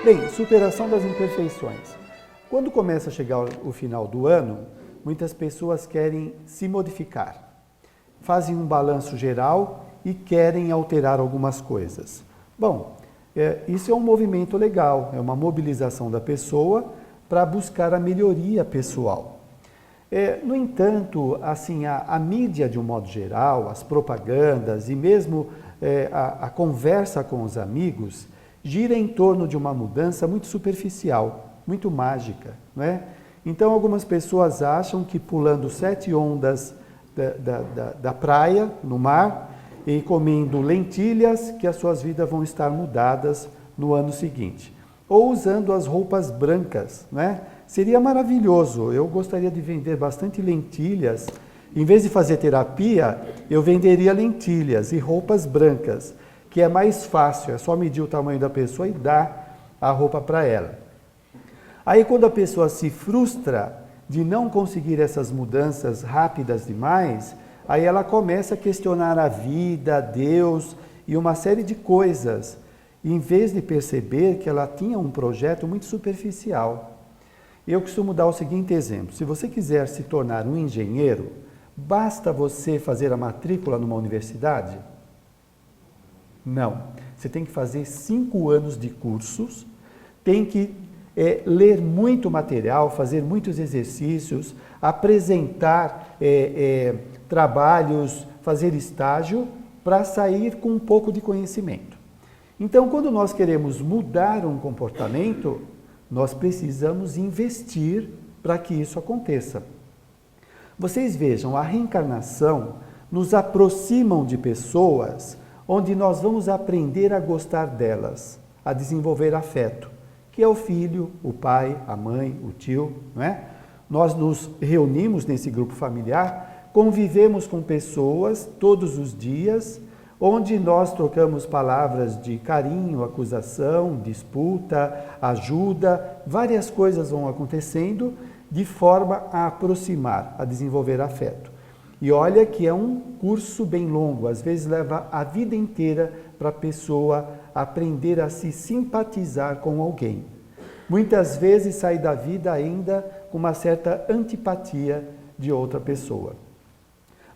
Bem, superação das imperfeições. Quando começa a chegar o final do ano, muitas pessoas querem se modificar. Fazem um balanço geral e querem alterar algumas coisas. Bom, isso é um movimento legal, é uma mobilização da pessoa para buscar a melhoria pessoal. No entanto, assim, a mídia de um modo geral, as propagandas e mesmo a conversa com os amigos gira em torno de uma mudança muito superficial, muito mágica, não é? Então algumas pessoas acham que pulando 7 ondas da praia, no mar, e comendo lentilhas, que as suas vidas vão estar mudadas no ano seguinte. Ou usando as roupas brancas, né? Seria maravilhoso, eu gostaria de vender bastante lentilhas. Em vez de fazer terapia, eu venderia lentilhas e roupas brancas, que é mais fácil, é só medir o tamanho da pessoa e dar a roupa para ela. Aí quando a pessoa se frustra de não conseguir essas mudanças rápidas demais, aí ela começa a questionar a vida, Deus e uma série de coisas, em vez de perceber que ela tinha um projeto muito superficial. Eu costumo dar o seguinte exemplo: se você quiser se tornar um engenheiro, basta você fazer a matrícula numa universidade? Não. Você tem que fazer 5 anos de cursos, tem que ler muito material, fazer muitos exercícios, apresentar trabalhos, fazer estágio, para sair com um pouco de conhecimento. Então, quando nós queremos mudar um comportamento, nós precisamos investir para que isso aconteça. Vocês vejam, a reencarnação nos aproximam de pessoas onde nós vamos aprender a gostar delas, a desenvolver afeto, que é o filho, o pai, a mãe, o tio, não é? Nós nos reunimos nesse grupo familiar, convivemos com pessoas todos os dias, onde nós trocamos palavras de carinho, acusação, disputa, ajuda, várias coisas vão acontecendo de forma a aproximar, a desenvolver afeto. E olha que é um curso bem longo, às vezes leva a vida inteira para a pessoa aprender a se simpatizar com alguém. Muitas vezes sai da vida ainda com uma certa antipatia de outra pessoa.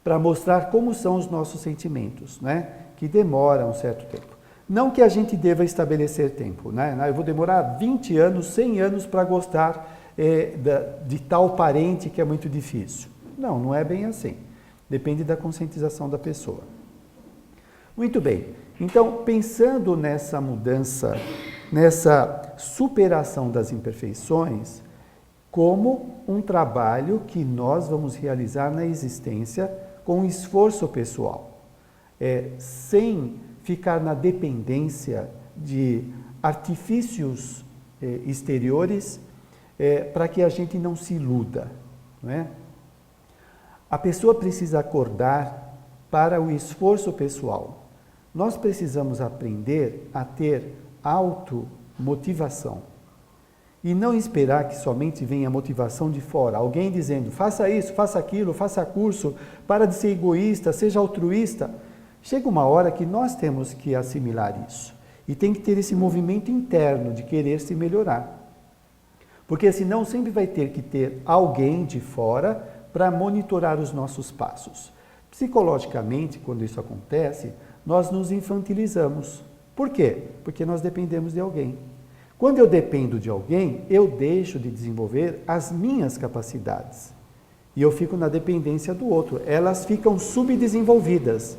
Para mostrar como são os nossos sentimentos, né? Que demora um certo tempo. Não que a gente deva estabelecer tempo, né? Eu vou demorar 20 anos, 100 anos para gostar de tal parente que é muito difícil. Não, não é bem assim. Depende da conscientização da pessoa. Muito bem. Então, pensando nessa mudança, nessa superação das imperfeições, como um trabalho que nós vamos realizar na existência com esforço pessoal, sem ficar na dependência de artifícios exteriores, para que a gente não se iluda, não é? A pessoa precisa acordar para o esforço pessoal. Nós precisamos aprender a ter automotivação e não esperar que somente venha a motivação de fora, alguém dizendo faça isso, faça aquilo, faça curso, para de ser egoísta, seja altruísta. Chega uma hora que nós temos que assimilar isso e tem que ter esse movimento interno de querer se melhorar, porque senão sempre vai ter que ter alguém de fora para monitorar os nossos passos. Psicologicamente, quando isso acontece, nós nos infantilizamos. Por quê? Porque nós dependemos de alguém. Quando eu dependo de alguém, eu deixo de desenvolver as minhas capacidades. E eu fico na dependência do outro. Elas ficam subdesenvolvidas.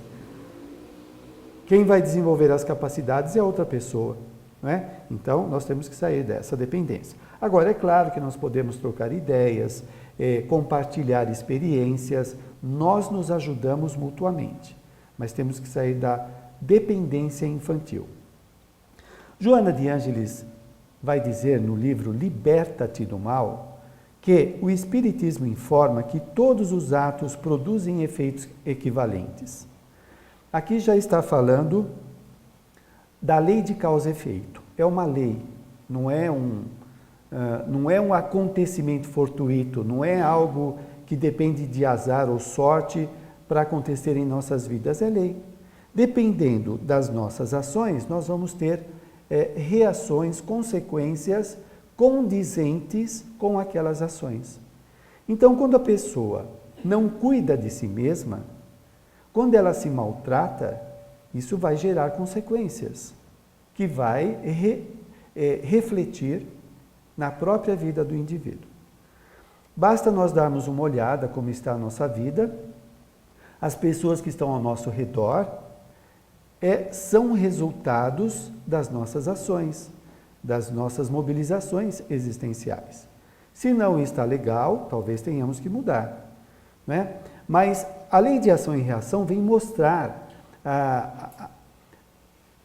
Quem vai desenvolver as capacidades é outra pessoa, não é? Então, nós temos que sair dessa dependência. Agora, é claro que nós podemos trocar ideias, compartilhar experiências, nós nos ajudamos mutuamente, mas temos que sair da dependência infantil. Joana de Ângeles vai dizer no livro Liberta-te do Mal que o Espiritismo informa que todos os atos produzem efeitos equivalentes. Aqui já está falando da lei de causa e efeito. É uma lei, não é um acontecimento fortuito, não é algo que depende de azar ou sorte para acontecer em nossas vidas, é lei. Dependendo das nossas ações, nós vamos ter reações, consequências condizentes com aquelas ações. Então, quando a pessoa não cuida de si mesma, quando ela se maltrata, isso vai gerar consequências, que vai refletir na própria vida do indivíduo. Basta nós darmos uma olhada como está a nossa vida, as pessoas que estão ao nosso redor são resultados das nossas ações, das nossas mobilizações existenciais. Se não está legal, talvez tenhamos que mudar, né? Mas a lei de ação e reação vem mostrar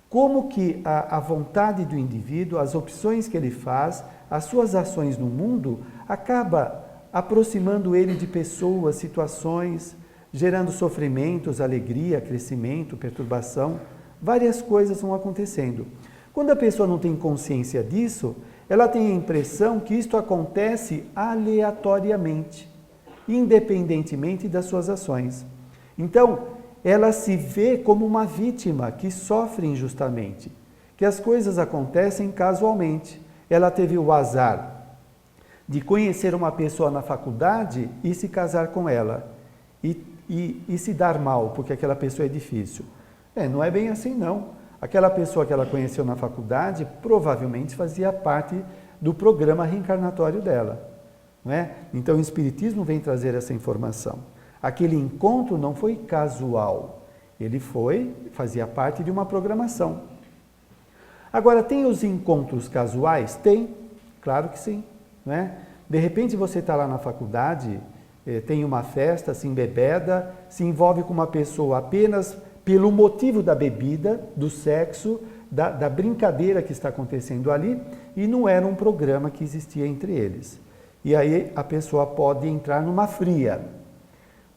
como que a vontade do indivíduo, as opções que ele faz, as suas ações no mundo, acaba aproximando ele de pessoas, situações, gerando sofrimentos, alegria, crescimento, perturbação, várias coisas vão acontecendo. Quando a pessoa não tem consciência disso, ela tem a impressão que isto acontece aleatoriamente, independentemente das suas ações. Então, ela se vê como uma vítima que sofre injustamente, que as coisas acontecem casualmente. Ela teve o azar de conhecer uma pessoa na faculdade e se casar com ela, e se dar mal, porque aquela pessoa é difícil. Não é bem assim não. Aquela pessoa que ela conheceu na faculdade provavelmente fazia parte do programa reencarnatório dela, não é? Então o Espiritismo vem trazer essa informação. Aquele encontro não foi casual, ele fazia parte de uma programação. Agora, tem os encontros casuais? Tem, claro que sim. Não é? De repente você está lá na faculdade, tem uma festa, se embebeda, se envolve com uma pessoa apenas pelo motivo da bebida, do sexo, da brincadeira que está acontecendo ali, e não era um programa que existia entre eles. E aí a pessoa pode entrar numa fria,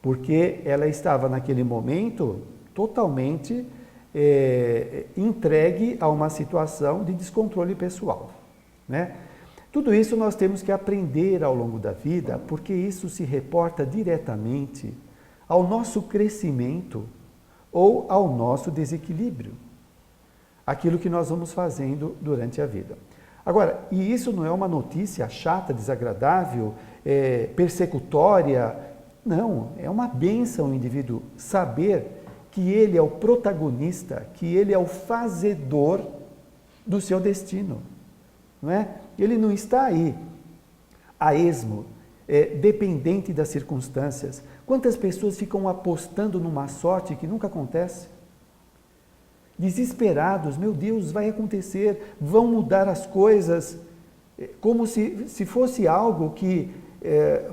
porque ela estava naquele momento totalmente entregue a uma situação de descontrole pessoal, né? Tudo isso nós temos que aprender ao longo da vida, porque isso se reporta diretamente ao nosso crescimento ou ao nosso desequilíbrio, aquilo que nós vamos fazendo durante a vida. Agora, e isso não é uma notícia chata, desagradável, persecutória, não, é uma bênção o indivíduo saber que ele é o protagonista, que ele é o fazedor do seu destino, não é? Ele não está aí a esmo, dependente das circunstâncias. Quantas pessoas ficam apostando numa sorte que nunca acontece? Desesperados, meu Deus, vai acontecer, vão mudar as coisas, como se fosse algo que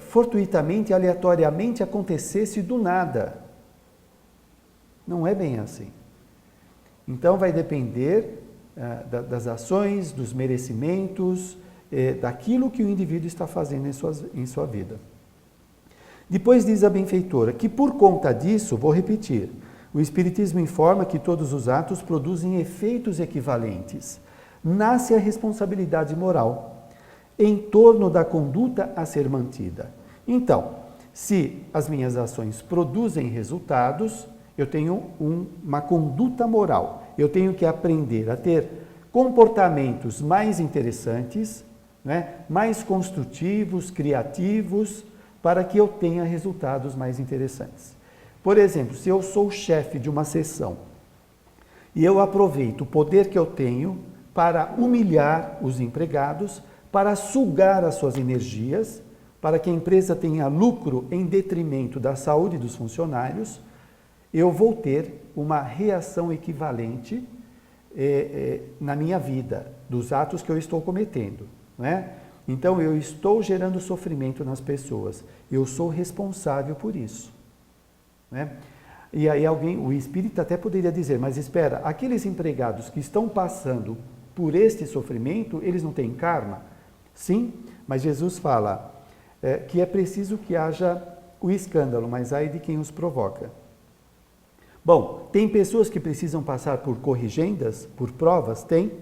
fortuitamente, aleatoriamente acontecesse do nada. Não é bem assim. Então vai depender das ações, dos merecimentos, daquilo que o indivíduo está fazendo em sua vida. Depois diz a benfeitora que por conta disso, vou repetir, o Espiritismo informa que todos os atos produzem efeitos equivalentes. Nasce a responsabilidade moral em torno da conduta a ser mantida. Então, se as minhas ações produzem resultados, eu tenho uma conduta moral. Eu tenho que aprender a ter comportamentos mais interessantes, né, mais construtivos, criativos, para que eu tenha resultados mais interessantes. Por exemplo, se eu sou o chefe de uma seção e eu aproveito o poder que eu tenho para humilhar os empregados, para sugar as suas energias, para que a empresa tenha lucro em detrimento da saúde dos funcionários, eu vou ter uma reação equivalente na minha vida, dos atos que eu estou cometendo, não é? Então, eu estou gerando sofrimento nas pessoas, eu sou responsável por isso, né? E aí o espírito até poderia dizer, mas espera, aqueles empregados que estão passando por este sofrimento, eles não têm karma? Sim, mas Jesus fala que é preciso que haja o escândalo, mas ai de quem os provoca. Bom, tem pessoas que precisam passar por corrigendas, por provas? Tem,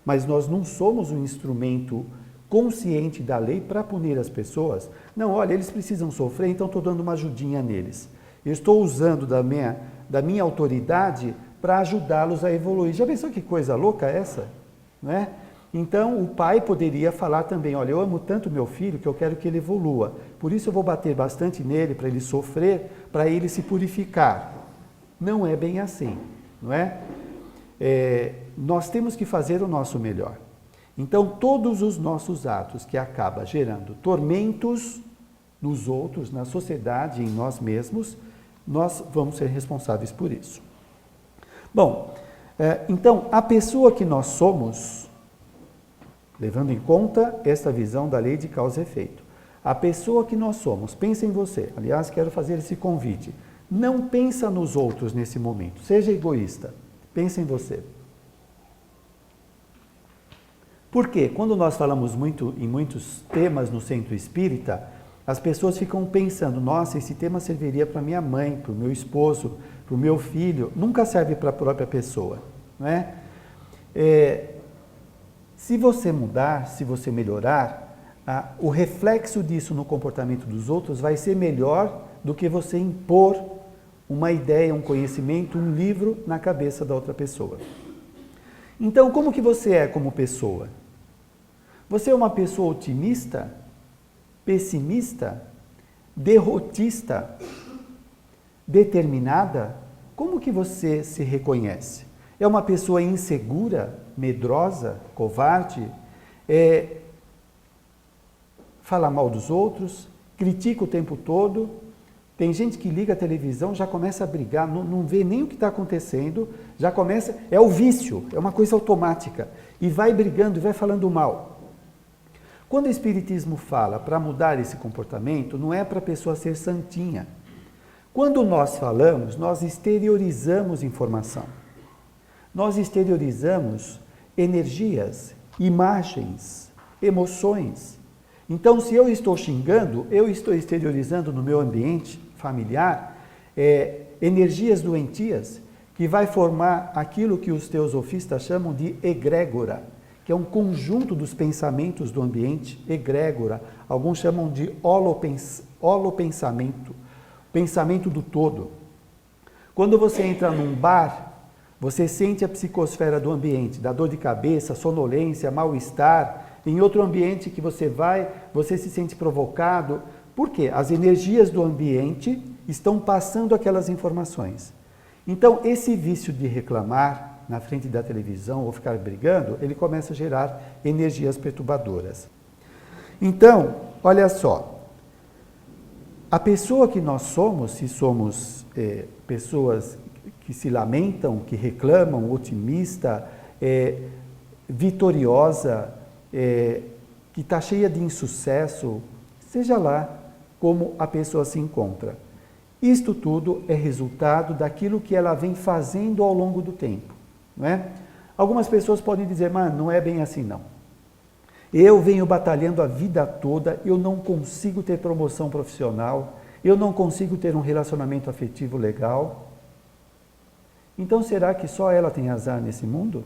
mas nós não somos um instrumento consciente da lei para punir as pessoas. Não, olha, eles precisam sofrer, então estou dando uma ajudinha neles. Eu estou usando da minha autoridade para ajudá-los a evoluir. Já pensou que coisa louca é essa? não é? Então, o pai poderia falar também, olha, eu amo tanto meu filho que eu quero que ele evolua, por isso eu vou bater bastante nele para ele sofrer, para ele se purificar. Não é bem assim, não é? Nós temos que fazer o nosso melhor. Então, todos os nossos atos que acabam gerando tormentos nos outros, na sociedade, em nós mesmos, nós vamos ser responsáveis por isso. Bom, então, a pessoa que nós somos, levando em conta esta visão da lei de causa e efeito, a pessoa que nós somos, pensa em você. Aliás, quero fazer esse convite. Não pensa nos outros nesse momento, seja egoísta, pensa em você. Porque quando nós falamos muito em muitos temas no centro espírita, as pessoas ficam pensando, nossa, esse tema serviria para minha mãe, para o meu esposo, para o meu filho, nunca serve para a própria pessoa, não é? Se você mudar, se você melhorar, o reflexo disso no comportamento dos outros vai ser melhor do que você impor uma ideia, um conhecimento, um livro na cabeça da outra pessoa. Então, como que você é como pessoa? Você é uma pessoa otimista, pessimista, derrotista, determinada? Como que você se reconhece? É uma pessoa insegura, medrosa, covarde? Fala mal dos outros? Critica o tempo todo? Tem gente que liga a televisão, já começa a brigar, não vê nem o que está acontecendo, já começa, é o vício, é uma coisa automática, e vai brigando e vai falando mal. Quando o Espiritismo fala para mudar esse comportamento, não é para a pessoa ser santinha. Quando nós falamos, nós exteriorizamos informação. Nós exteriorizamos energias, imagens, emoções. Então, se eu estou xingando, eu estou exteriorizando no meu ambiente familiar energias doentias que vai formar aquilo que os teosofistas chamam de egrégora, que é um conjunto dos pensamentos do ambiente, egrégora. Alguns chamam de holopensamento, pensamento do todo. Quando você entra num bar, você sente a psicosfera do ambiente, da dor de cabeça, sonolência, mal-estar. Em outro ambiente que você vai, você se sente provocado. Por quê? As energias do ambiente estão passando aquelas informações. Então, esse vício de reclamar na frente da televisão ou ficar brigando, ele começa a gerar energias perturbadoras. Então, olha só, a pessoa que nós somos, se somos pessoas que se lamentam, que reclamam, otimista, vitoriosa, que está cheia de insucesso, seja lá como a pessoa se encontra. Isto tudo é resultado daquilo que ela vem fazendo ao longo do tempo, não é? Algumas pessoas podem dizer, mas não é bem assim não. Eu venho batalhando a vida toda, eu não consigo ter promoção profissional, eu não consigo ter um relacionamento afetivo legal. Então será que só ela tem azar nesse mundo?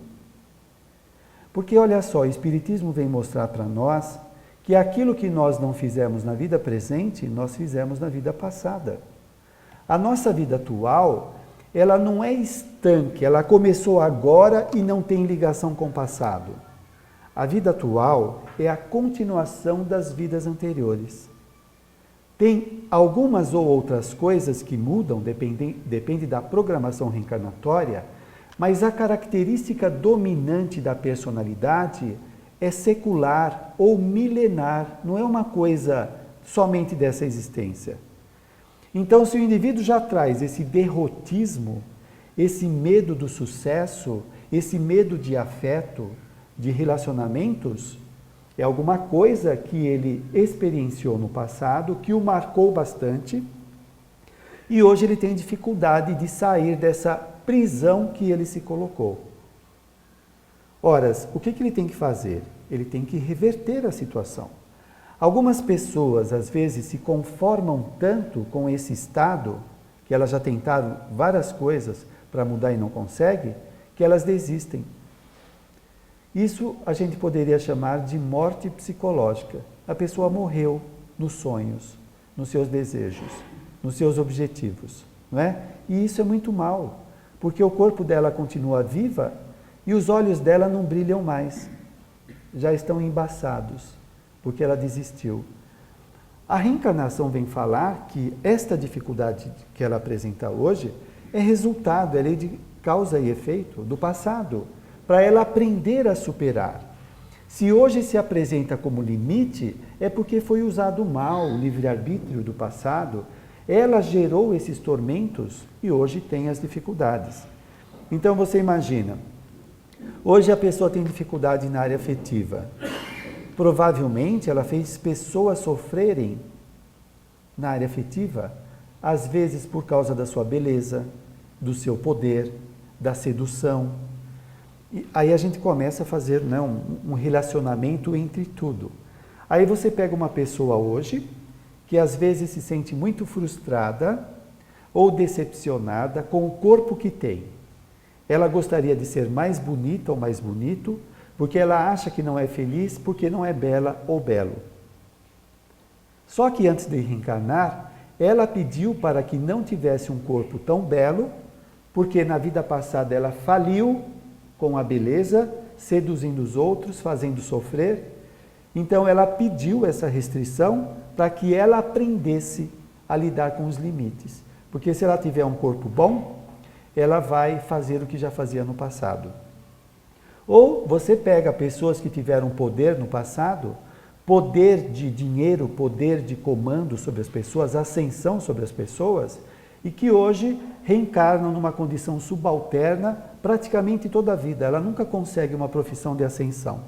Porque olha só, o Espiritismo vem mostrar para nós que aquilo que nós não fizemos na vida presente, nós fizemos na vida passada. A nossa vida atual, ela não é estanque, ela começou agora e não tem ligação com o passado. A vida atual é a continuação das vidas anteriores. Tem algumas ou outras coisas que mudam, depende da programação reencarnatória, mas a característica dominante da personalidade é secular ou milenar, não é uma coisa somente dessa existência. Então, se o indivíduo já traz esse derrotismo, esse medo do sucesso, esse medo de afeto, de relacionamentos, é alguma coisa que ele experienciou no passado, que o marcou bastante, e hoje ele tem dificuldade de sair dessa prisão que ele se colocou. Ora, o que ele tem que fazer? Ele tem que reverter a situação. Algumas pessoas, às vezes, se conformam tanto com esse estado, que elas já tentaram várias coisas para mudar e não conseguem, que elas desistem. Isso a gente poderia chamar de morte psicológica. A pessoa morreu nos sonhos, nos seus desejos, nos seus objetivos, não é? E isso é muito mal, porque o corpo dela continua viva e os olhos dela não brilham mais, já estão embaçados, porque ela desistiu. A reencarnação vem falar que esta dificuldade que ela apresenta hoje é resultado, é lei de causa e efeito do passado, para ela aprender a superar. Se hoje se apresenta como limite, é porque foi usado mal o livre-arbítrio do passado, ela gerou esses tormentos e hoje tem as dificuldades. Então você imagina, hoje a pessoa tem dificuldade na área afetiva. Provavelmente ela fez pessoas sofrerem na área afetiva, às vezes por causa da sua beleza, do seu poder, da sedução. E aí a gente começa a fazer, né, um relacionamento entre tudo. Aí você pega uma pessoa hoje, que às vezes se sente muito frustrada ou decepcionada com o corpo que tem. Ela gostaria de ser mais bonita ou mais bonito, porque ela acha que não é feliz porque não é bela ou belo. Só que antes de reencarnar, ela pediu para que não tivesse um corpo tão belo, porque na vida passada ela faliu com a beleza, seduzindo os outros, fazendo sofrer. Então ela pediu essa restrição para que ela aprendesse a lidar com os limites. Porque se ela tiver um corpo bom, ela vai fazer o que já fazia no passado. Ou você pega pessoas que tiveram poder no passado, poder de dinheiro, poder de comando sobre as pessoas, ascensão sobre as pessoas, e que hoje reencarnam numa condição subalterna praticamente toda a vida. Ela nunca consegue uma profissão de ascensão,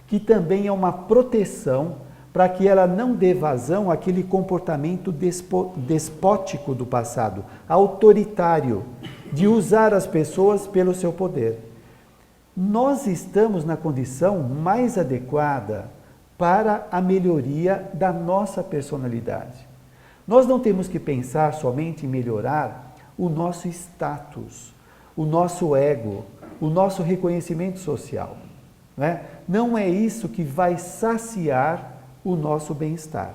que também é uma proteção para que ela não dê vazão àquele comportamento despótico do passado, autoritário, de usar as pessoas pelo seu poder. Nós estamos na condição mais adequada para a melhoria da nossa personalidade. Nós não temos que pensar somente em melhorar o nosso status, o nosso ego, o nosso reconhecimento social. Não é isso que vai saciar o nosso bem-estar,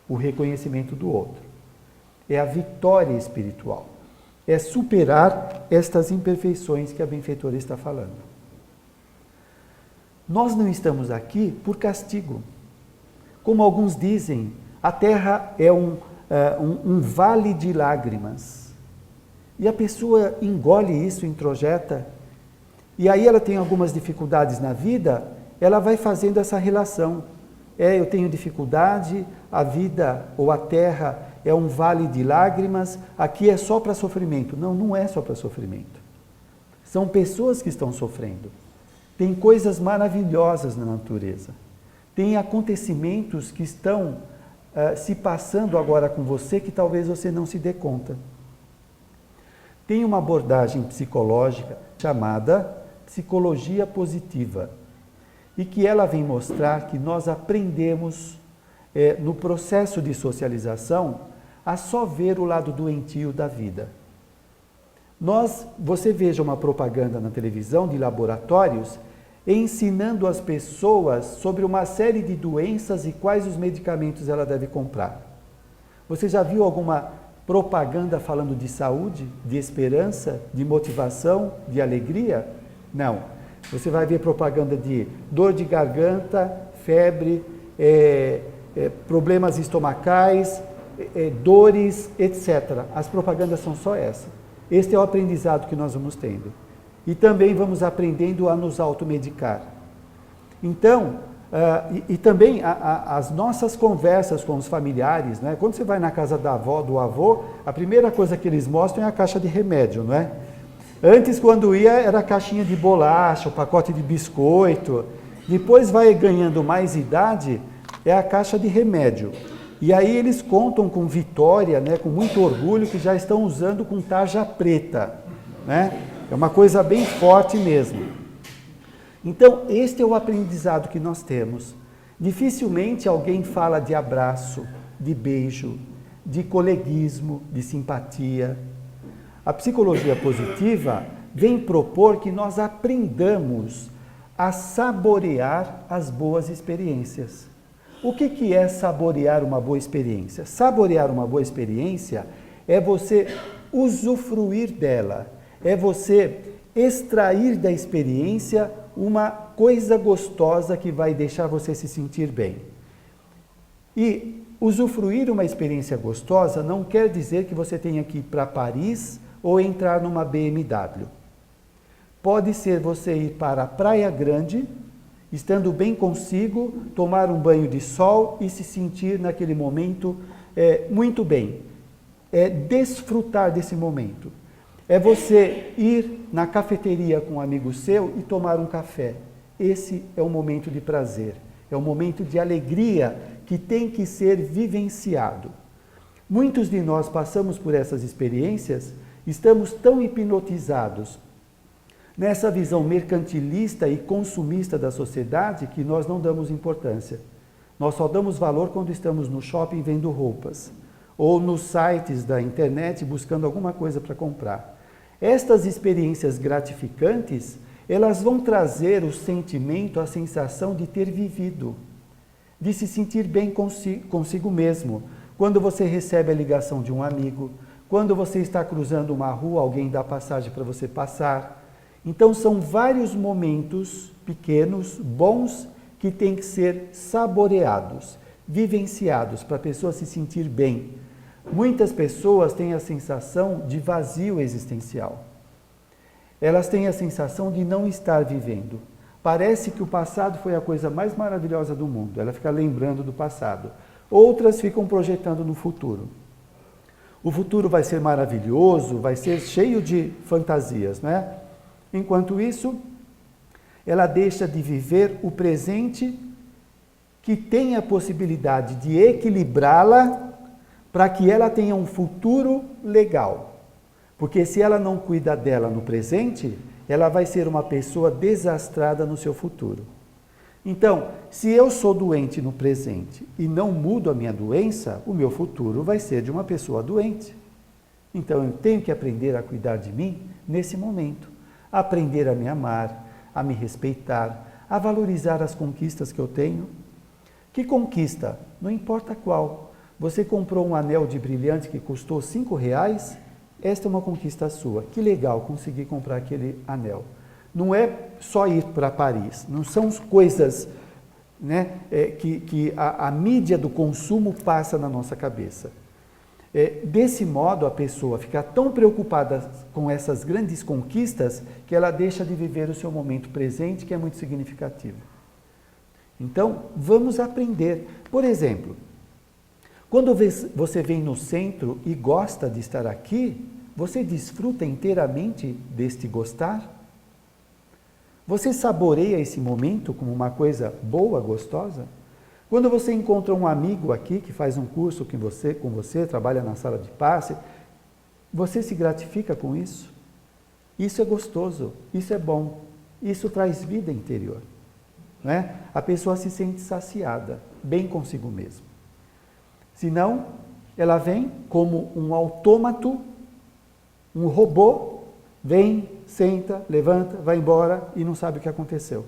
o reconhecimento do outro. É a vitória espiritual. É superar estas imperfeições que a benfeitora está falando. Nós não estamos aqui por castigo. Como alguns dizem, a Terra é um vale de lágrimas. E a pessoa engole isso, introjeta, e aí ela tem algumas dificuldades na vida, ela vai fazendo essa relação. Eu tenho dificuldade, a vida ou a Terra é um vale de lágrimas, aqui é só para sofrimento. Não, não é só para sofrimento. São pessoas que estão sofrendo. Tem coisas maravilhosas na natureza. Tem acontecimentos que estão se passando agora com você que talvez você não se dê conta. Tem uma abordagem psicológica chamada psicologia positiva e que ela vem mostrar que nós aprendemos no processo de socialização a só ver o lado doentio da vida. Você veja uma propaganda na televisão de laboratórios ensinando as pessoas sobre uma série de doenças e quais os medicamentos ela deve comprar. Você já viu alguma propaganda falando de saúde, de esperança, de motivação, de alegria? Não. Você vai ver propaganda de dor de garganta, febre, problemas estomacais, dores, etc. As propagandas são só essa. Este é o aprendizado que nós vamos tendo. E também vamos aprendendo a nos automedicar. Então, e também as nossas conversas com os familiares, né? Quando você vai na casa da avó, do avô, a primeira coisa que eles mostram é a caixa de remédio, não é? Antes, quando ia, era a caixinha de bolacha, o pacote de biscoito. Depois vai ganhando mais idade, é a caixa de remédio. E aí eles contam com vitória, né, com muito orgulho, que já estão usando com tarja preta, né? É uma coisa bem forte mesmo. Então, este é o aprendizado que nós temos. Dificilmente alguém fala de abraço, de beijo, de coleguismo, de simpatia. A psicologia positiva vem propor que nós aprendamos a saborear as boas experiências. O que é saborear uma boa experiência? Saborear uma boa experiência é você usufruir dela, é você extrair da experiência uma coisa gostosa que vai deixar você se sentir bem. E usufruir uma experiência gostosa não quer dizer que você tenha que ir para Paris ou entrar numa BMW. Pode ser você ir para a Praia Grande, estando bem consigo, tomar um banho de sol e se sentir naquele momento muito bem. É desfrutar desse momento. É você ir na cafeteria com um amigo seu e tomar um café. Esse é um momento de prazer, é um momento de alegria que tem que ser vivenciado. Muitos de nós passamos por essas experiências, estamos tão hipnotizados nessa visão mercantilista e consumista da sociedade que nós não damos importância. Nós só damos valor quando estamos no shopping vendo roupas ou nos sites da internet buscando alguma coisa para comprar. Estas experiências gratificantes, elas vão trazer o sentimento, a sensação de ter vivido, de se sentir bem consigo mesmo. Quando você recebe a ligação de um amigo, quando você está cruzando uma rua, alguém dá passagem para você passar. Então são vários momentos pequenos, bons, que têm que ser saboreados, vivenciados, para a pessoa se sentir bem. Muitas pessoas têm a sensação de vazio existencial. Elas têm a sensação de não estar vivendo. Parece que o passado foi a coisa mais maravilhosa do mundo. Ela fica lembrando do passado. Outras ficam projetando no futuro. O futuro vai ser maravilhoso, vai ser cheio de fantasias, não é? Enquanto isso, ela deixa de viver o presente que tem a possibilidade de equilibrá-la para que ela tenha um futuro legal. Porque se ela não cuida dela no presente, ela vai ser uma pessoa desastrada no seu futuro. Então, se eu sou doente no presente e não mudo a minha doença, o meu futuro vai ser de uma pessoa doente. Então, eu tenho que aprender a cuidar de mim nesse momento. Aprender a me amar, a me respeitar, a valorizar as conquistas que eu tenho. Que conquista? Não importa qual. Você comprou um anel de brilhante que custou R$5, esta é uma conquista sua. Que legal conseguir comprar aquele anel. Não é só ir para Paris, não são coisas, né, que a mídia do consumo passa na nossa cabeça. Desse modo, a pessoa fica tão preocupada com essas grandes conquistas que ela deixa de viver o seu momento presente, que é muito significativo. Então, vamos aprender. Por exemplo, quando você vem no centro e gosta de estar aqui, você desfruta inteiramente deste gostar? Você saboreia esse momento como uma coisa boa, gostosa? Quando você encontra um amigo aqui que faz um curso com você, trabalha na sala de passe, você se gratifica com isso? Isso é gostoso, isso é bom, isso traz vida interior. Não é? A pessoa se sente saciada, bem consigo mesma. Senão, ela vem como um autômato, um robô, vem, senta, levanta, vai embora e não sabe o que aconteceu.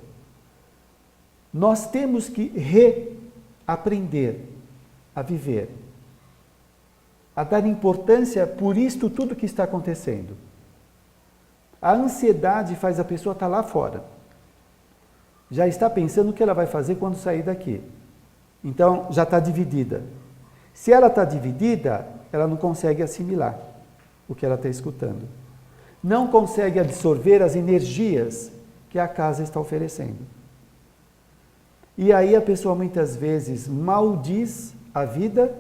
Nós temos que reaprender a viver, a dar importância por isto tudo que está acontecendo. A ansiedade faz a pessoa estar lá fora. Já está pensando o que ela vai fazer quando sair daqui. Então, já está dividida. Se ela está dividida, ela não consegue assimilar o que ela está escutando. Não consegue absorver as energias que a casa está oferecendo. E aí a pessoa muitas vezes maldiz a vida,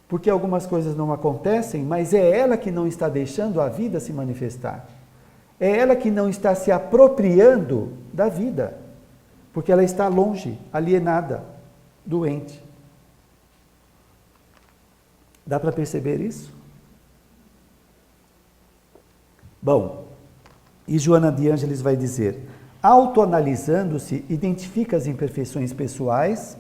porque algumas coisas não acontecem, mas é ela que não está deixando a vida se manifestar. É ela que não está se apropriando da vida, porque ela está longe, alienada, doente. Dá para perceber isso? Bom, e Joana de Ângeles vai dizer: autoanalisando-se, identifica as imperfeições pessoais,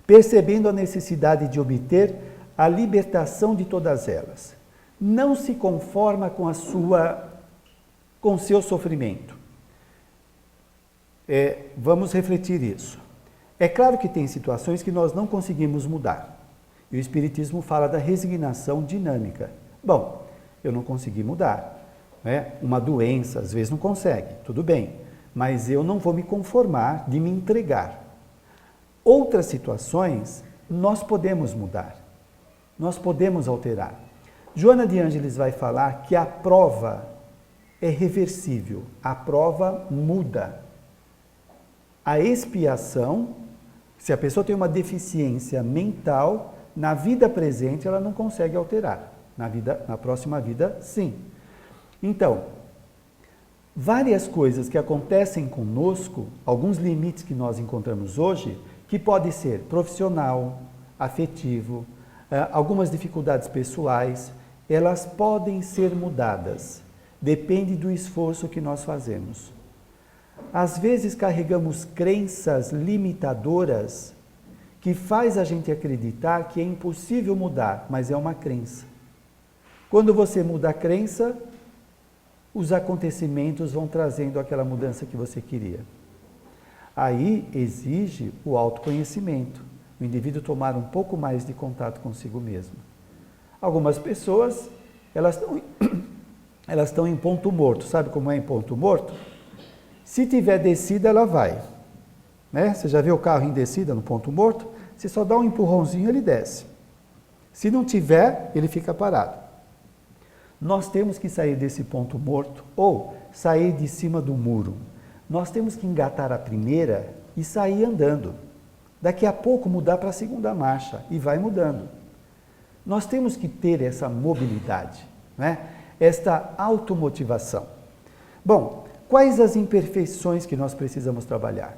percebendo a necessidade de obter a libertação de todas elas. Não se conforma com o seu sofrimento. Vamos refletir isso. É claro que tem situações que nós não conseguimos mudar. E o Espiritismo fala da resignação dinâmica. Bom, eu não consegui mudar. né? Uma doença, às vezes não consegue, tudo bem, mas eu não vou me conformar de me entregar. Outras situações, nós podemos mudar, nós podemos alterar. Joana de Ângeles vai falar que a prova é reversível, a prova muda. A expiação, se a pessoa tem uma deficiência mental, na vida presente ela não consegue alterar, na próxima vida, sim. Então, várias coisas que acontecem conosco, alguns limites que nós encontramos hoje, que pode ser profissional, afetivo, algumas dificuldades pessoais, elas podem ser mudadas. Depende do esforço que nós fazemos. Às vezes carregamos crenças limitadoras que faz a gente acreditar que é impossível mudar, mas é uma crença. Quando você muda a crença, os acontecimentos vão trazendo aquela mudança que você queria. Aí exige o autoconhecimento, o indivíduo tomar um pouco mais de contato consigo mesmo. Algumas pessoas, elas estão em ponto morto. Sabe como é em ponto morto? Se tiver descida, ela vai. Né? Você já viu o carro em descida no ponto morto? Você só dá um empurrãozinho, ele desce. Se não tiver, ele fica parado. Nós temos que sair desse ponto morto ou sair de cima do muro. Nós temos que engatar a primeira e sair andando. Daqui a pouco mudar para a segunda marcha e vai mudando. Nós temos que ter essa mobilidade, né? Esta automotivação. Bom, quais as imperfeições que nós precisamos trabalhar?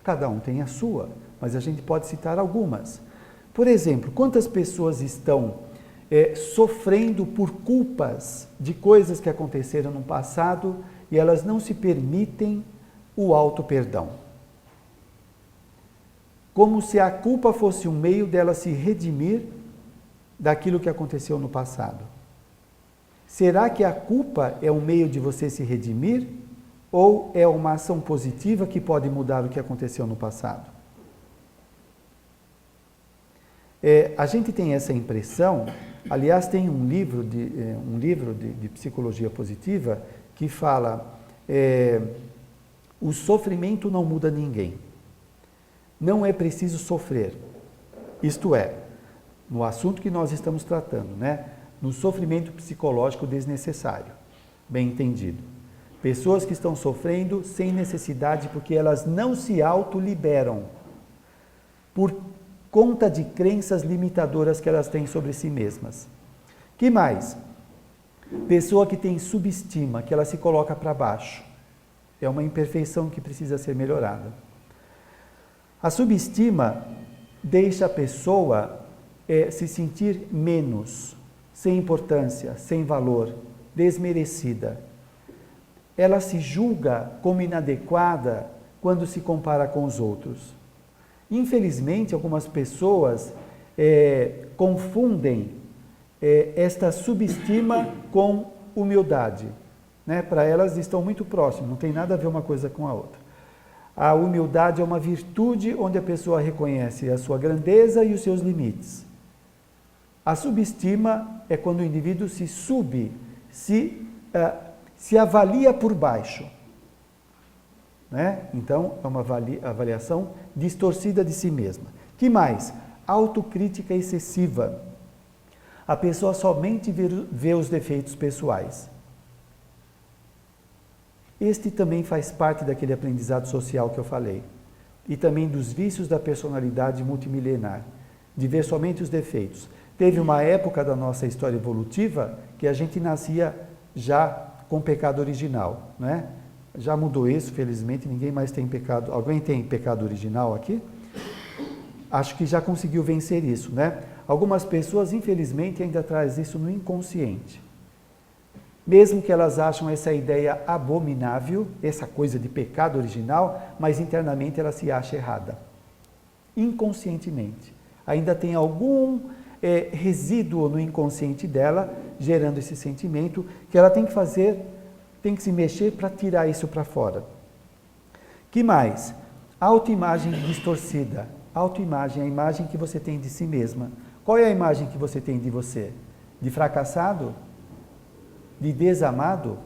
Cada um tem a sua, mas a gente pode citar algumas. Por exemplo, quantas pessoas estão sofrendo por culpas de coisas que aconteceram no passado e elas não se permitem o auto-perdão? Como se a culpa fosse um meio dela se redimir daquilo que aconteceu no passado. Será que a culpa é um meio de você se redimir ou é uma ação positiva que pode mudar o que aconteceu no passado? A gente tem essa impressão, aliás, tem um livro de psicologia positiva que fala o sofrimento não muda ninguém. Não é preciso sofrer. Isto é, no assunto que nós estamos tratando, né? No sofrimento psicológico desnecessário, bem entendido. Pessoas que estão sofrendo sem necessidade porque elas não se autoliberam por conta de crenças limitadoras que elas têm sobre si mesmas. Que mais? Pessoa que tem subestima, que ela se coloca para baixo. É uma imperfeição que precisa ser melhorada. A subestima deixa a pessoa se sentir menos, sem importância, sem valor, desmerecida. Ela se julga como inadequada quando se compara com os outros. Infelizmente, algumas pessoas confundem esta subestima com humildade. Né? Para elas estão muito próximas, não tem nada a ver uma coisa com a outra. A humildade é uma virtude onde a pessoa reconhece a sua grandeza e os seus limites. A subestima é quando o indivíduo se avalia por baixo. Né? Então, é uma avaliação distorcida de si mesma. Que mais? Autocrítica excessiva. A pessoa somente vê os defeitos pessoais. Este também faz parte daquele aprendizado social que eu falei. E também dos vícios da personalidade multimilenar, de ver somente os defeitos. Teve uma época da nossa história evolutiva que a gente nascia já com pecado original, né? Já mudou isso, felizmente, ninguém mais tem pecado. Alguém tem pecado original aqui? Acho que já conseguiu vencer isso, né? Algumas pessoas, infelizmente, ainda trazem isso no inconsciente. Mesmo que elas acham essa ideia abominável, essa coisa de pecado original, mas internamente ela se acha errada. Inconscientemente. Ainda tem algum resíduo no inconsciente dela, gerando esse sentimento, que ela tem que fazer, tem que se mexer para tirar isso para fora. Que mais? Autoimagem distorcida. Autoimagem é a imagem que você tem de si mesma. Qual é a imagem que você tem de você? De fracassado? De desamado?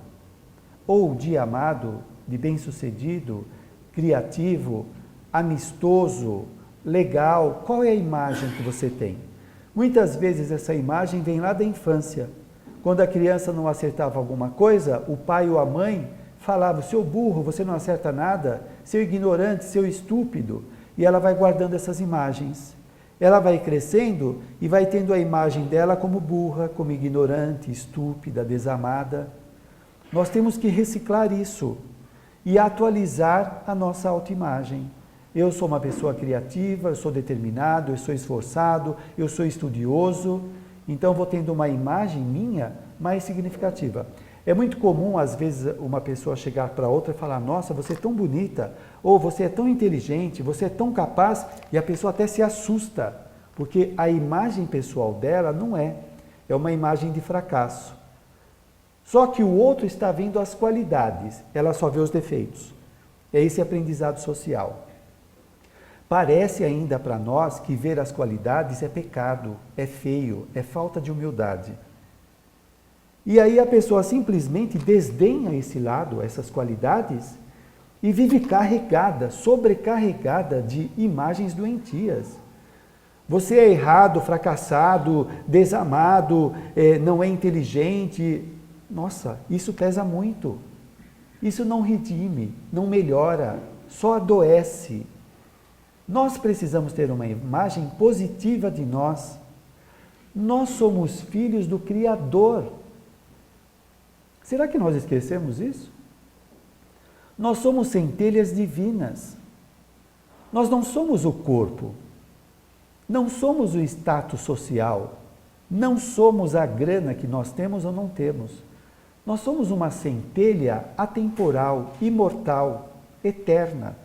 ou de amado, de bem-sucedido, criativo, amistoso, legal? Qual é a imagem que você tem? Muitas vezes essa imagem vem lá da infância. Quando a criança não acertava alguma coisa, o pai ou a mãe falavam: seu burro, você não acerta nada, seu ignorante, seu estúpido. E ela vai guardando essas imagens. Ela vai crescendo e vai tendo a imagem dela como burra, como ignorante, estúpida, desamada. Nós temos que reciclar isso e atualizar a nossa autoimagem. Eu sou uma pessoa criativa, eu sou determinado, eu sou esforçado, eu sou estudioso, então vou tendo uma imagem minha mais significativa. É muito comum, às vezes, uma pessoa chegar para outra e falar: nossa, você é tão bonita, ou você é tão inteligente, você é tão capaz, e a pessoa até se assusta, porque a imagem pessoal dela não é uma imagem de fracasso. Só que o outro está vendo as qualidades, ela só vê os defeitos. É esse aprendizado social. Parece ainda para nós que ver as qualidades é pecado, é feio, é falta de humildade. E aí a pessoa simplesmente desdenha esse lado, essas qualidades, e vive carregada, sobrecarregada de imagens doentias. Você é errado, fracassado, desamado, não é inteligente. Nossa, isso pesa muito. Isso não redime, não melhora, só adoece. Nós precisamos ter uma imagem positiva de nós. Nós somos filhos do Criador. Será que nós esquecemos isso? Nós somos centelhas divinas. Nós não somos o corpo. Não somos o status social. Não somos a grana que nós temos ou não temos. Nós somos uma centelha atemporal, imortal, eterna,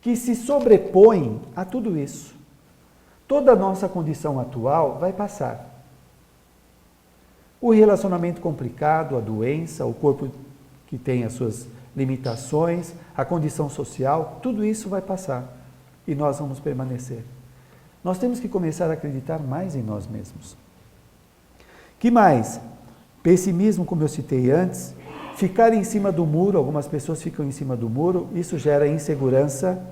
que se sobrepõe a tudo isso. Toda a nossa condição atual vai passar. O relacionamento complicado, a doença, o corpo que tem as suas limitações, a condição social, tudo isso vai passar e nós vamos permanecer. Nós temos que começar a acreditar mais em nós mesmos. Que mais? Pessimismo, como eu citei antes, ficar em cima do muro, algumas pessoas ficam em cima do muro, isso gera insegurança,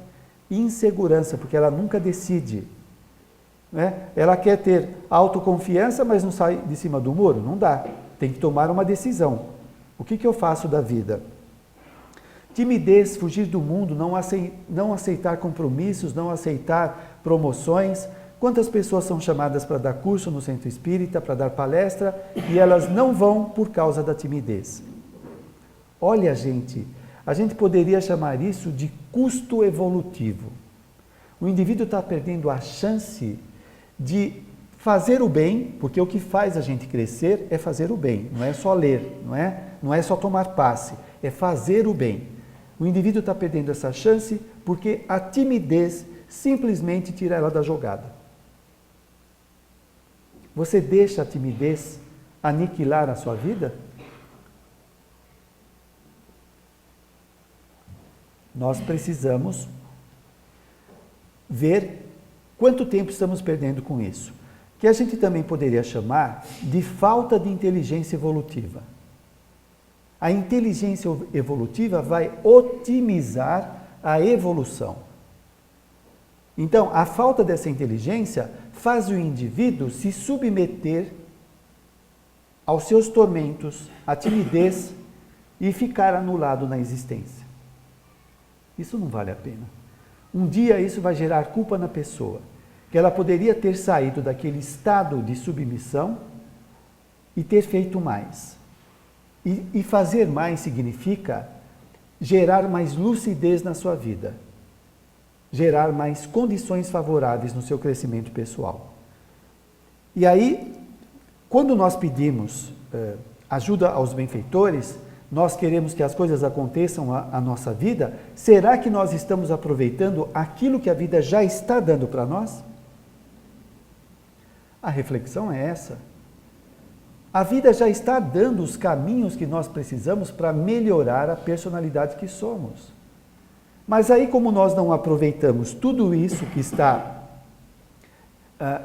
porque ela nunca decide. Né? Ela quer ter autoconfiança, mas não sai de cima do muro? Não dá. Tem que tomar uma decisão. O que eu faço da vida? Timidez, fugir do mundo, não aceitar compromissos, não aceitar promoções. Quantas pessoas são chamadas para dar curso no centro espírita, para dar palestra, e elas não vão por causa da timidez? Olha, gente, a gente poderia chamar isso de custo evolutivo. O indivíduo está perdendo a chance de fazer o bem, porque o que faz a gente crescer é fazer o bem, não é só ler, não é só tomar passe, é fazer o bem. O indivíduo está perdendo essa chance porque a timidez simplesmente tira ela da jogada. Você deixa a timidez aniquilar a sua vida? Nós precisamos ver quanto tempo estamos perdendo com isso, que a gente também poderia chamar de falta de inteligência evolutiva. A inteligência evolutiva vai otimizar a evolução. Então, a falta dessa inteligência faz o indivíduo se submeter aos seus tormentos, à timidez e ficar anulado na existência. Isso não vale a pena. Um dia isso vai gerar culpa na pessoa, que ela poderia ter saído daquele estado de submissão e ter feito mais. E fazer mais significa gerar mais lucidez na sua vida, gerar mais condições favoráveis no seu crescimento pessoal. E aí, quando nós pedimos ajuda aos benfeitores, nós queremos que as coisas aconteçam à nossa vida, será que nós estamos aproveitando aquilo que a vida já está dando para nós? A reflexão é essa. A vida já está dando os caminhos que nós precisamos para melhorar a personalidade que somos. Mas aí, como nós não aproveitamos tudo isso que está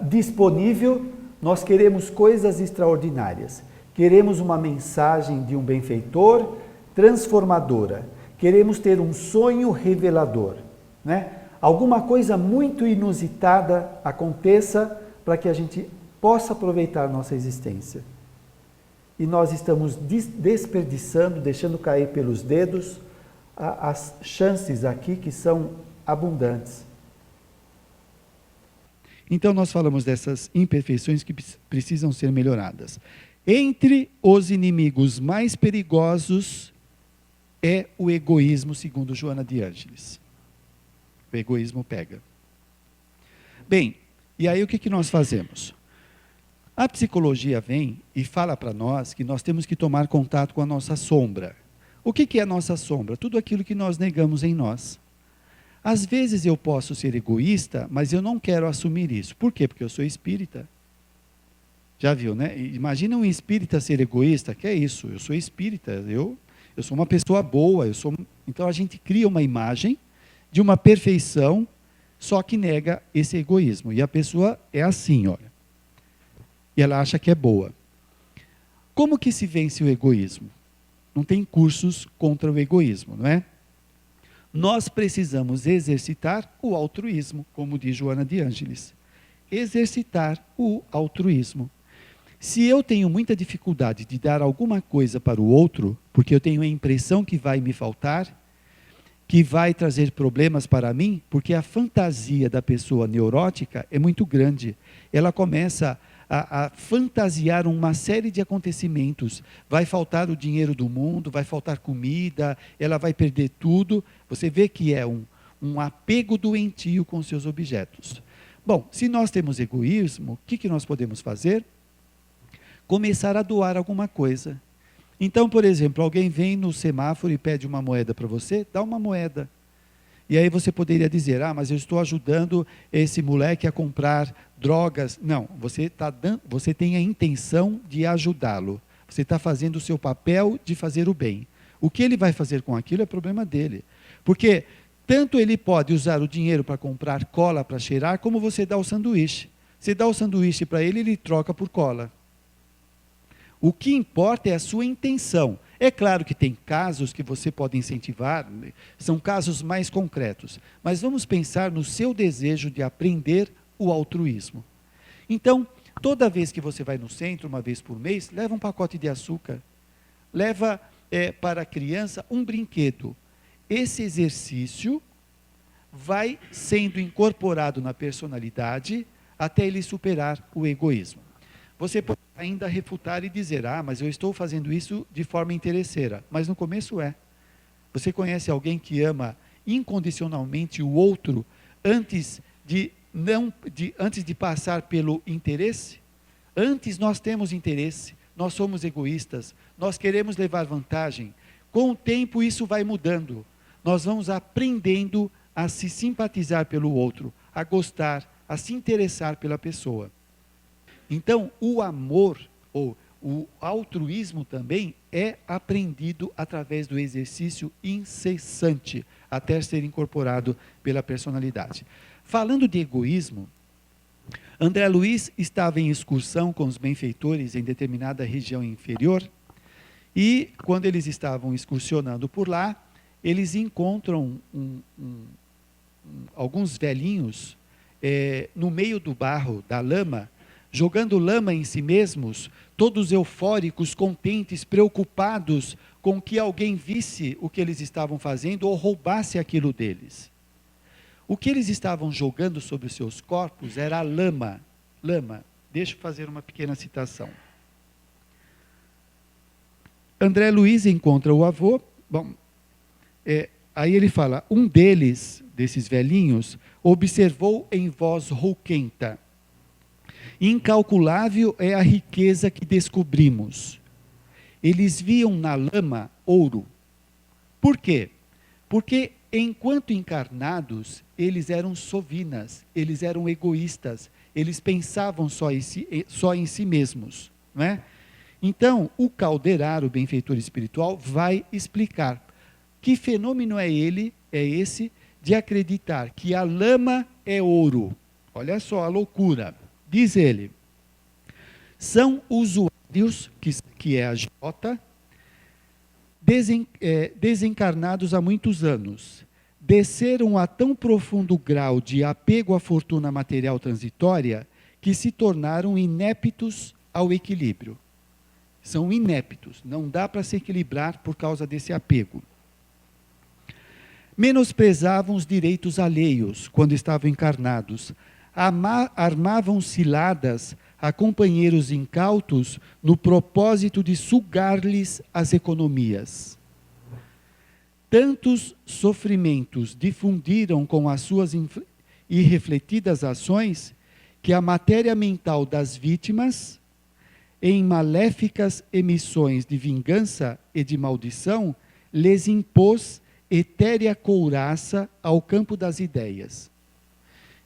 disponível, nós queremos coisas extraordinárias. Queremos uma mensagem de um benfeitor, transformadora. Queremos ter um sonho revelador, né? Alguma coisa muito inusitada aconteça para que a gente possa aproveitar nossa existência. E nós estamos desperdiçando, deixando cair pelos dedos as chances aqui que são abundantes. Então nós falamos dessas imperfeições que precisam ser melhoradas. Entre os inimigos mais perigosos é o egoísmo, segundo Joana de Ângeles. O egoísmo pega. Bem, e aí o que nós fazemos? A psicologia vem e fala para nós que nós temos que tomar contato com a nossa sombra. O que é a nossa sombra? Tudo aquilo que nós negamos em nós. Às vezes eu posso ser egoísta, mas eu não quero assumir isso. Por quê? Porque eu sou espírita. Já viu, né? Imagina um espírita ser egoísta, que é isso? Eu sou espírita, eu sou uma pessoa boa, Então a gente cria uma imagem de uma perfeição, só que nega esse egoísmo. E a pessoa é assim, olha. E ela acha que é boa. Como que se vence o egoísmo? Não tem cursos contra o egoísmo, não é? Nós precisamos exercitar o altruísmo, como diz Joana de Ângeles. Exercitar o altruísmo. Se eu tenho muita dificuldade de dar alguma coisa para o outro, porque eu tenho a impressão que vai me faltar, que vai trazer problemas para mim, porque a fantasia da pessoa neurótica é muito grande. Ela começa a fantasiar uma série de acontecimentos. Vai faltar o dinheiro do mundo, vai faltar comida, ela vai perder tudo. Você vê que é um apego doentio com seus objetos. Bom, se nós temos egoísmo, o que nós podemos fazer? Começar a doar alguma coisa. Então, por exemplo, alguém vem no semáforo e pede uma moeda para você, dá uma moeda. E aí você poderia dizer, mas eu estou ajudando esse moleque a comprar drogas. Não, você tem a intenção de ajudá-lo. Você está fazendo o seu papel de fazer o bem. O que ele vai fazer com aquilo é problema dele. Porque tanto ele pode usar o dinheiro para comprar cola para cheirar, como você dá o sanduíche. Você dá o sanduíche para ele, ele troca por cola. O que importa é a sua intenção. É claro que tem casos que você pode incentivar, são casos mais concretos. Mas vamos pensar no seu desejo de aprender o altruísmo. Então, toda vez que você vai no centro, uma vez por mês, leva um pacote de açúcar. Leva para a criança um brinquedo. Esse exercício vai sendo incorporado na personalidade até ele superar o egoísmo. Você pode ainda refutar e dizer, mas eu estou fazendo isso de forma interesseira. Mas no começo é. Você conhece alguém que ama incondicionalmente o outro antes de passar pelo interesse? Antes nós temos interesse, nós somos egoístas, nós queremos levar vantagem. Com o tempo isso vai mudando. Nós vamos aprendendo a se simpatizar pelo outro, a gostar, a se interessar pela pessoa. Então, o amor, ou o altruísmo também, é aprendido através do exercício incessante, até ser incorporado pela personalidade. Falando de egoísmo, André Luiz estava em excursão com os benfeitores em determinada região inferior, e quando eles estavam excursionando por lá, eles encontram alguns velhinhos no meio do barro, da lama, jogando lama em si mesmos, todos eufóricos, contentes, preocupados com que alguém visse o que eles estavam fazendo ou roubasse aquilo deles. O que eles estavam jogando sobre os seus corpos era a lama. Lama. Deixa eu fazer uma pequena citação. André Luiz encontra o avô. Bom, aí ele fala, um desses velhinhos, observou em voz rouquenta: incalculável é a riqueza que descobrimos. Eles viam na lama ouro. Por quê? Porque enquanto encarnados, eles eram sovinas, eles eram egoístas, eles pensavam só em si mesmos, não é? Então, o Calderar, o benfeitor espiritual, vai explicar que fenômeno é esse de acreditar que a lama é ouro. Olha só a loucura. Diz ele, são usuários, que é a Jota, desencarnados há muitos anos, desceram a tão profundo grau de apego à fortuna material transitória que se tornaram ineptos ao equilíbrio. São ineptos, não dá para se equilibrar por causa desse apego. Menosprezavam os direitos alheios quando estavam encarnados, armavam ciladas a companheiros incautos no propósito de sugar-lhes as economias. Tantos sofrimentos difundiram com as suas irrefletidas ações que a matéria mental das vítimas, em maléficas emissões de vingança e de maldição, lhes impôs etérea couraça ao campo das ideias.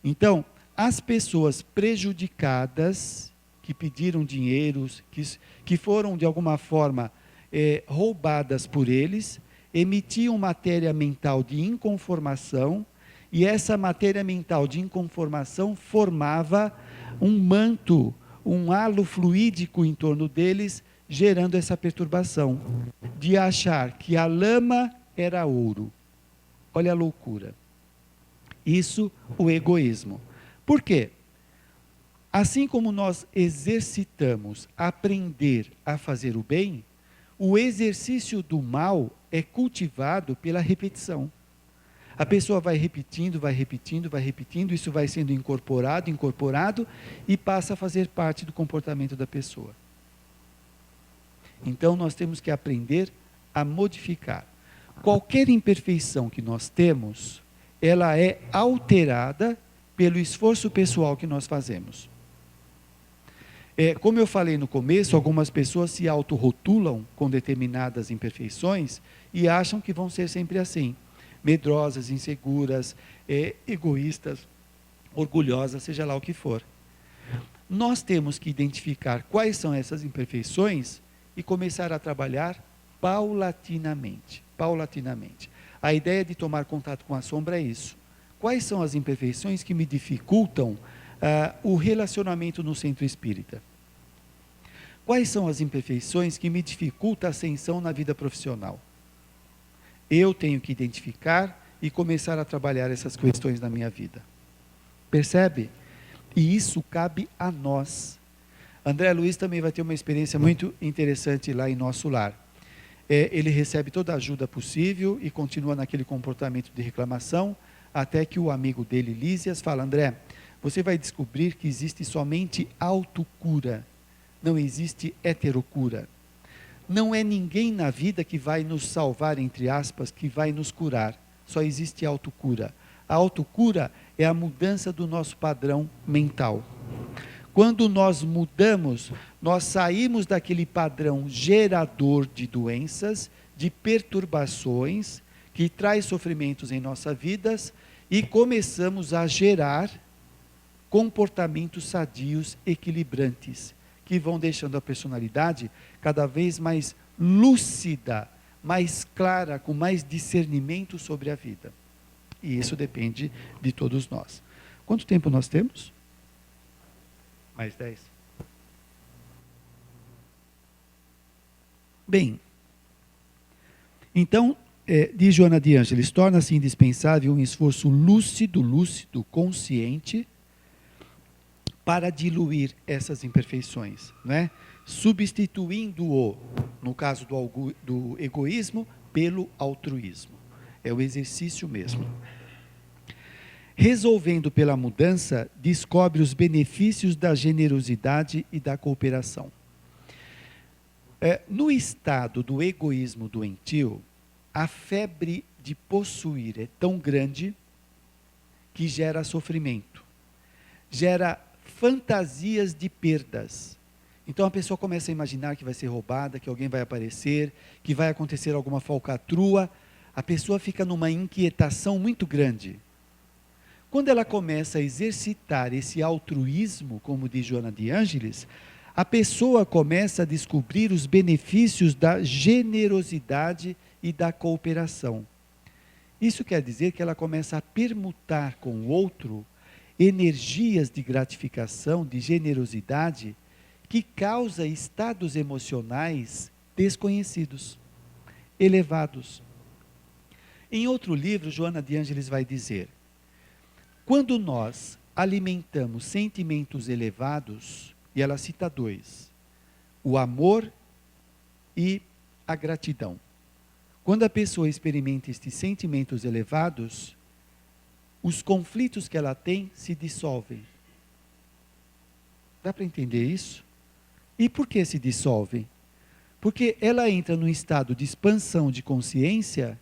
Então, as pessoas prejudicadas, que pediram dinheiros, que foram de alguma forma roubadas por eles, emitiam matéria mental de inconformação, e essa matéria mental de inconformação formava um manto, um halo fluídico em torno deles, gerando essa perturbação, de achar que a lama era ouro. Olha a loucura. Isso, o egoísmo. Por quê? Assim como nós exercitamos aprender a fazer o bem, o exercício do mal é cultivado pela repetição. A pessoa vai repetindo, isso vai sendo incorporado e passa a fazer parte do comportamento da pessoa. Então nós temos que aprender a modificar. Qualquer imperfeição que nós temos, ela é alterada pelo esforço pessoal que nós fazemos. Como eu falei no começo, algumas pessoas se autorrotulam com determinadas imperfeições e acham que vão ser sempre assim. Medrosas, inseguras, egoístas, orgulhosas, seja lá o que for. Nós temos que identificar quais são essas imperfeições e começar a trabalhar paulatinamente. Paulatinamente. A ideia de tomar contato com a sombra é isso. Quais são as imperfeições que me dificultam o relacionamento no centro espírita? Quais são as imperfeições que me dificultam a ascensão na vida profissional? Eu tenho que identificar e começar a trabalhar essas questões na minha vida. Percebe? E isso cabe a nós. André Luiz também vai ter uma experiência muito interessante lá em nosso lar. Ele recebe toda a ajuda possível e continua naquele comportamento de reclamação, até que o amigo dele, Lísias, fala: André, você vai descobrir que existe somente autocura, não existe heterocura. Não é ninguém na vida que vai nos salvar, entre aspas, que vai nos curar. Só existe autocura. A autocura é a mudança do nosso padrão mental. Quando nós mudamos, nós saímos daquele padrão gerador de doenças, de perturbações, que traz sofrimentos em nossas vidas, e começamos a gerar comportamentos sadios, equilibrantes, que vão deixando a personalidade cada vez mais lúcida, mais clara, com mais discernimento sobre a vida. E isso depende de todos nós. Quanto tempo nós temos? Mais 10. Bem, então, diz Joana de Ângeles, torna-se indispensável um esforço lúcido, consciente, para diluir essas imperfeições, né? Substituindo-o, no caso do egoísmo, pelo altruísmo. É o exercício mesmo. Resolvendo pela mudança, descobre os benefícios da generosidade e da cooperação. No estado do egoísmo doentio, a febre de possuir é tão grande que gera sofrimento, gera fantasias de perdas. Então a pessoa começa a imaginar que vai ser roubada, que alguém vai aparecer, que vai acontecer alguma falcatrua. A pessoa fica numa inquietação muito grande. Quando ela começa a exercitar esse altruísmo, como diz Joana de Ângeles, a pessoa começa a descobrir os benefícios da generosidade e da cooperação. Isso quer dizer que ela começa a permutar com o outro energias de gratificação, de generosidade, que causa estados emocionais desconhecidos. elevados. Em outro livro, Joana de Ângeles vai dizer: quando nós alimentamos sentimentos elevados, e ela cita dois, o amor e a gratidão. Quando a pessoa experimenta estes sentimentos elevados, os conflitos que ela tem se dissolvem. Dá para entender isso? E por que se dissolvem? Porque ela entra num estado de expansão de consciência,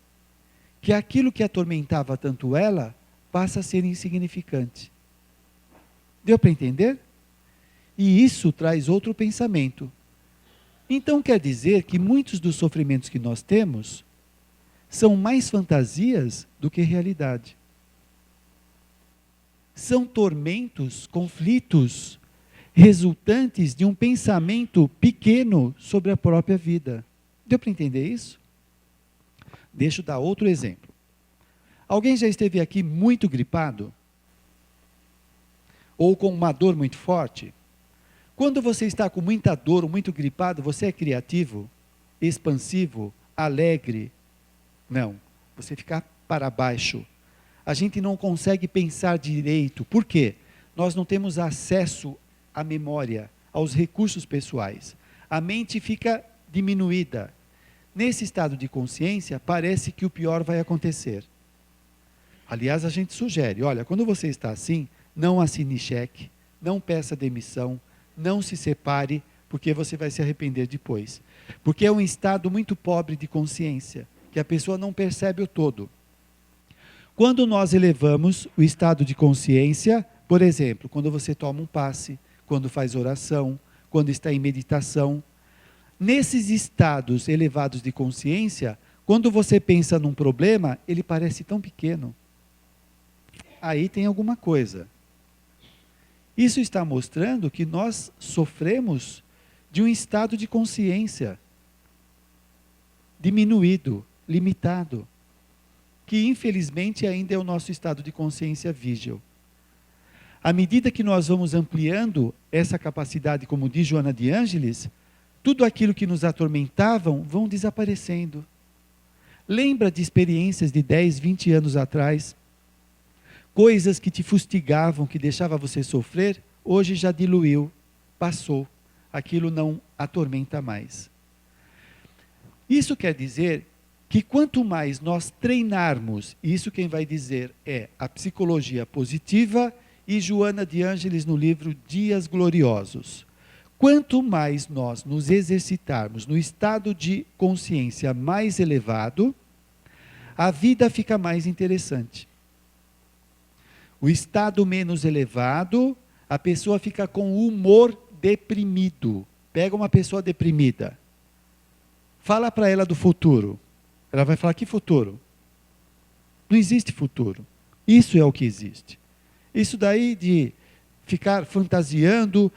que aquilo que atormentava tanto ela, passa a ser insignificante. Deu para entender? E isso traz outro pensamento. Então quer dizer que muitos dos sofrimentos que nós temos são mais fantasias do que realidade. São tormentos, conflitos, resultantes de um pensamento pequeno sobre a própria vida. Deu para entender isso? Deixa eu dar outro exemplo. Alguém já esteve aqui muito gripado? Ou com uma dor muito forte? Quando você está com muita dor ou muito gripado, você é criativo, expansivo, alegre? Não, você fica para baixo. A gente não consegue pensar direito. Por quê? Nós não temos acesso à memória, aos recursos pessoais. A mente fica diminuída. Nesse estado de consciência, parece que o pior vai acontecer. Aliás, a gente sugere, olha, quando você está assim, não assine cheque, não peça demissão, não se separe, porque você vai se arrepender depois. Porque é um estado muito pobre de consciência, que a pessoa não percebe o todo. Quando nós elevamos o estado de consciência, por exemplo, quando você toma um passe, quando faz oração, quando está em meditação, nesses estados elevados de consciência, quando você pensa num problema, ele parece tão pequeno. Aí tem alguma coisa. Isso está mostrando que nós sofremos de um estado de consciência diminuído, limitado, que infelizmente ainda é o nosso estado de consciência vígil. À medida que nós vamos ampliando essa capacidade, como diz Joana de Ângeles, tudo aquilo que nos atormentavam vão desaparecendo. Lembra de experiências de 10, 20 anos atrás? Coisas que te fustigavam, que deixava você sofrer, hoje já diluiu, passou. Aquilo não atormenta mais. Isso quer dizer que quanto mais nós treinarmos, isso quem vai dizer é a psicologia positiva e Joana de Ângeles no livro Dias Gloriosos. Quanto mais nós nos exercitarmos no estado de consciência mais elevado, a vida fica mais interessante. O estado menos elevado, a pessoa fica com o humor deprimido. Pega uma pessoa deprimida, fala para ela do futuro. Ela vai falar, que futuro? Não existe futuro. Isso é o que existe. Isso daí de ficar fantasiando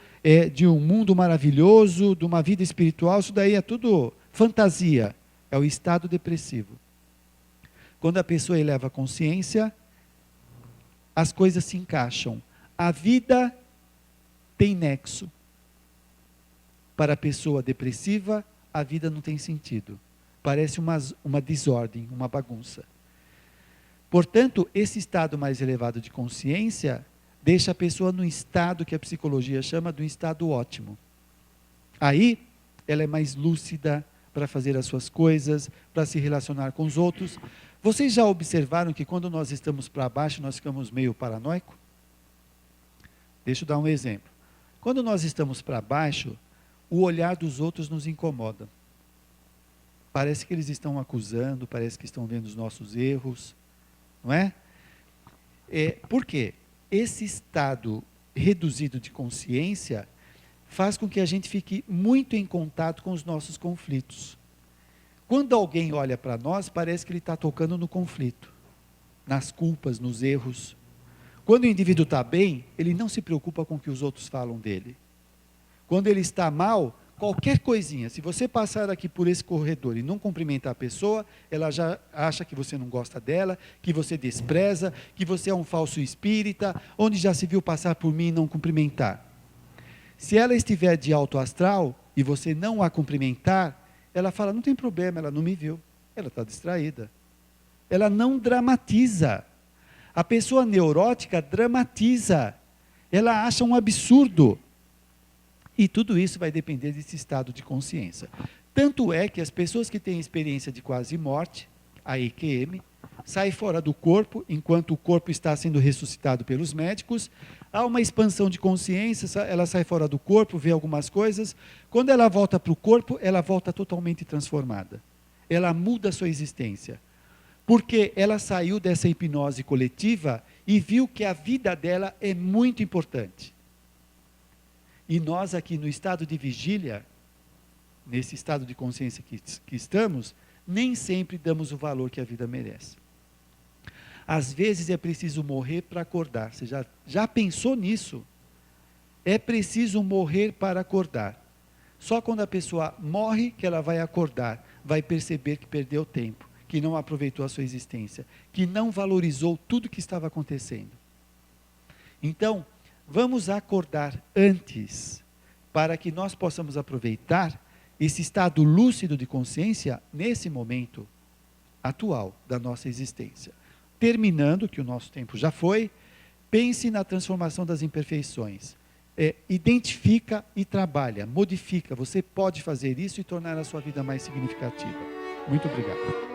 de um mundo maravilhoso, de uma vida espiritual, isso daí é tudo fantasia. É o estado depressivo. Quando a pessoa eleva a consciência, as coisas se encaixam. A vida tem nexo. Para a pessoa depressiva, a vida não tem sentido. Parece uma desordem, uma bagunça. Portanto, esse estado mais elevado de consciência deixa a pessoa num estado que a psicologia chama de um estado ótimo. Aí, ela é mais lúcida para fazer as suas coisas, para se relacionar com os outros. Vocês já observaram que quando nós estamos para baixo, nós ficamos meio paranoico? Deixa eu dar um exemplo. Quando nós estamos para baixo, o olhar dos outros nos incomoda. Parece que eles estão acusando, parece que estão vendo os nossos erros, não é? Por quê? Esse estado reduzido de consciência faz com que a gente fique muito em contato com os nossos conflitos. Quando alguém olha para nós, parece que ele está tocando no conflito, nas culpas, nos erros. Quando o indivíduo está bem, ele não se preocupa com o que os outros falam dele. Quando ele está mal, qualquer coisinha, se você passar aqui por esse corredor e não cumprimentar a pessoa, ela já acha que você não gosta dela, que você despreza, que você é um falso espírita, onde já se viu passar por mim e não cumprimentar. Se ela estiver de alto astral e você não a cumprimentar, ela fala, não tem problema, ela não me viu. Ela está distraída. Ela não dramatiza. A pessoa neurótica dramatiza. Ela acha um absurdo. E tudo isso vai depender desse estado de consciência. Tanto é que as pessoas que têm experiência de quase morte, a EQM, saem fora do corpo, enquanto o corpo está sendo ressuscitado pelos médicos. Há uma expansão de consciência, ela sai fora do corpo, vê algumas coisas. Quando ela volta para o corpo, ela volta totalmente transformada. Ela muda a sua existência. Porque ela saiu dessa hipnose coletiva e viu que a vida dela é muito importante. E nós aqui no estado de vigília, nesse estado de consciência que estamos, nem sempre damos o valor que a vida merece. Às vezes é preciso morrer para acordar. Você já pensou nisso? É preciso morrer para acordar. Só quando a pessoa morre que ela vai acordar, vai perceber que perdeu tempo, que não aproveitou a sua existência, que não valorizou tudo que estava acontecendo. Então, vamos acordar antes, para que nós possamos aproveitar esse estado lúcido de consciência nesse momento atual da nossa existência. Terminando, que o nosso tempo já foi, pense na transformação das imperfeições. Identifica e trabalha, modifica. Você pode fazer isso e tornar a sua vida mais significativa. Muito obrigado.